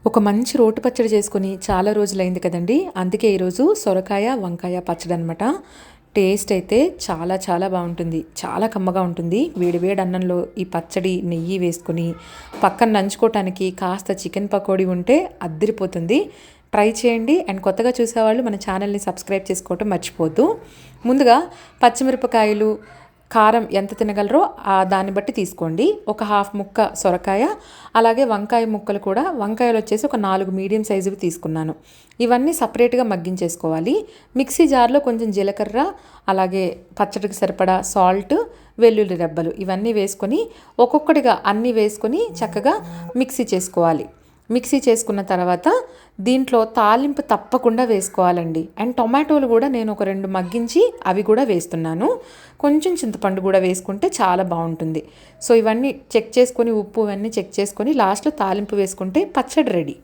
ఒక మంచి రోటి పచ్చడి చేసుకొని చాలా రోజులైంది కదండి. అందుకే ఈరోజు సొరకాయ వంకాయ పచ్చడి అనమాట. టేస్ట్ అయితే చాలా చాలా బాగుంటుంది, చాలా కమ్మగా ఉంటుంది. వేడి వేడి అన్నంలో ఈ పచ్చడి నెయ్యి వేసుకొని పక్కన నంచుకోవటానికి కాస్త చికెన్ పకోడీ ఉంటే అద్దిరిపోతుంది. ట్రై చేయండి. అండ్ కొత్తగా చూసేవాళ్ళు మన ఛానల్ని సబ్స్క్రైబ్ చేసుకోవటం మర్చిపోద్దు. ముందుగా పచ్చిమిరపకాయలు, కారం ఎంత తినగలరో దాన్ని బట్టి తీసుకోండి. ఒక హాఫ్ ముక్క సొరకాయ, అలాగే వంకాయ ముక్కలు కూడా, వంకాయలు వచ్చేసి ఒక 4 మీడియం సైజువి తీసుకున్నాను. ఇవన్నీ సపరేట్గా మగ్గించేసుకోవాలి. మిక్సీ జార్లో కొంచెం జీలకర్ర, అలాగే పచ్చడికి సరిపడా సాల్ట్, వెల్లుల్లి రెబ్బలు ఇవన్నీ వేసుకొని ఒక్కొక్కటిగా అన్నీ వేసుకొని చక్కగా మిక్సీ చేసుకోవాలి. మిక్సీ చేసుకున్న తర్వాత దీంట్లో తాలింపు తప్పకుండా వేసుకోవాలండి. అండ్ టొమాటోలు కూడా నేను ఒక 2 మగ్గించి అవి కూడా వేస్తున్నాను. కొంచెం చింతపండు కూడా వేసుకుంటే చాలా బాగుంటుంది. సో ఇవన్నీ చెక్ చేసుకొని, ఉప్పు ఇవన్నీ చెక్ చేసుకొని లాస్ట్లో తాలింపు వేసుకుంటే పచ్చడి రెడీ.